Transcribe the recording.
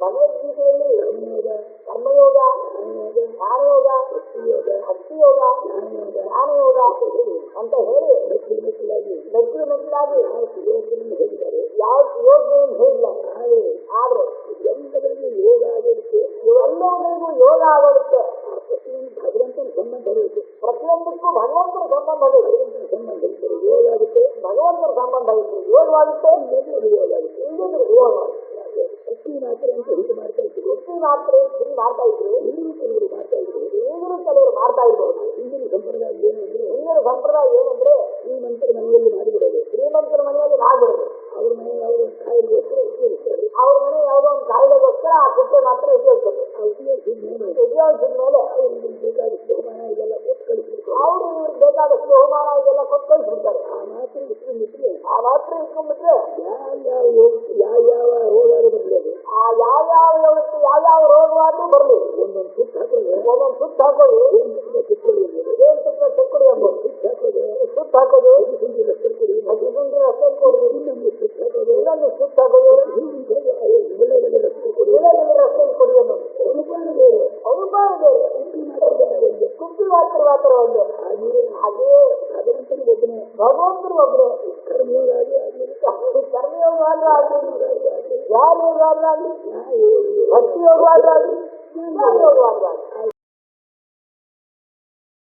ಭಗವದ್ಗೀತೆಯಲ್ಲಿ ಕರ್ಮಯೋಗ, ಜ್ಞಾನಯೋಗ, ಭಕ್ತಿಯೋಗ, ಜ್ಞಾನಯೋಗ ಅಂತ ಹೇಳಿ ಮೆಟ್ಟಿಲು ಮೆಟ್ಟಿಲಾಗಿ ಯಾವ ಯೋಗವನ್ನು ಹೇಳಿಲ್ಲ. ಆದ್ರೆ ಎಲ್ಲರಿಗೂ ಯೋಗ ಆಗೋದಕ್ಕೆ, ಇವೆಲ್ಲವರಿಗೂ ಯೋಗ ಆಗೋದಕ್ಕೆ ಭಗವಂತನ ಸಂಬಂಧ ಬೇಕು. ಪ್ರತಿಯೊಂದಕ್ಕೂ ಭಗವಂತನ ಸಂಬಂಧ ಬೇಕು. ಯೋಗ ಆಗುತ್ತೆ, ಭಗವಂತನ ಸಂಬಂಧ ಇತ್ತು, ಯೋಗವಾಗುತ್ತೆ, ಯೋಗ ಆಗುತ್ತೆ, ಯೋಗವಾಗುತ್ತೆ. ಶಕ್ತಿ ಮಾತ್ರ ಅಂತ ಇದು ಮಾಡ್ತಾ ಇದ್ರು, ಶಕ್ತಿ ಮಾತ್ರ ಇದು ಮಾಡ್ತಾ ಇದ್ರು, ಈಗಲೂ ಕೆಲವರು ಮಾಡ್ತಾ ಇದ್ರು, ಈಗಲೂ ಕೆಲವರು ಮಾಡ್ತಾ ಇರ್ಬೋದು. ಈಗಿನ ಸಂಪ್ರದಾಯ ಏನಂದ್ರೆ, ಹಿಂದಿನ ಸಂಪ್ರದಾಯ ಏನಂದ್ರೆ ಶ್ರೀಮಂತರ ಮನೆಯಲ್ಲಿ ಮಾಡಿಬಿಡೋದು, ಶ್ರೀಮಂತರ ಮನೆಯಲ್ಲಿ ಮಾಡಿಬಿಡೋದು. ಅವ್ರ ಮನೆ ಯಾವುದೋ ಒಂದು ಕಾಯಿಲೆಗೋಸ್ಕರ ಉಪಯೋಗಿಸ್ತಾರೆ, ಅವ್ರ ಮನೆ ಯಾವುದೋ ಒಂದು ಕಾಯಿಲೆಗೋಸ್ಕರ ಆ ಕುಟ್ಟೆ ಮಾತ್ರ ಉಪಯೋಗಿಸ್ತಾರೆ. ಉಪಯೋಗಿಸಿದ ಮೇಲೆ ಅವ್ರಿಗೆ ಬೇಕಾದಷ್ಟು ಬಹುಮಾನ ಇದೆಲ್ಲ ಕೊಟ್ಟು ಕಳಿಸ್ಬಿಡ್ತಾರೆ. ಅವರು ಇವ್ರಿಗೆ ಬೇಕಾದಷ್ಟು ಬಹುಮಾನ ಇದೆಲ್ಲ ಕೊಟ್ಟು ಕಳಿಸ್ಬಿಡ್ತಾರೆ. ಆ ಮಾತ್ರ ಇಟ್ಕೊಂಡ್ಬಿಟ್ರೆ ಯಾವ ರೋಗ ಬರಲಿ, ಆ ಯಾವ ರೋಗವಾದ್ರೂ ಬರಲಿ, ಒಂದೊಂದು ಸುತ್ತ ಹಾಕೋದು ತುಕ್ಕೊಳ್ಳಿ ಎಂಬುದು ಸುತ್ತ ಹಾಕೋದು, ಹಸಿಗುಂಡಿ ರಸ್ತೆ ಕೊಡಿ, ಇನ್ನೊಂದು ಸುತ್ತ ಹಾಕೋದು, ರಸ್ತೆ ಕೊಡಿ ಅನ್ನೋದು ಅನುಭವ ಬೇರೆ, ಕುಪ್ಪಿ ಮಾತ್ರ ಒಂದೇ. ಹಾಗೆ ಭಗವಂತನ ಒಬ್ಬನೇ ಕರ್ಮಯೋಗ ಆದ್ರೂ ಆಗಲಿ, ಯಾರು ಯೋಗ ಆದ್ರೂ ಆಗಲಿ, ಭಕ್ತಿ ಯೋಗ ಆದ್ರೂ ಆಗಲಿ, ಯೋಗ ಆದ್ರೂ ಆಗಲಿ.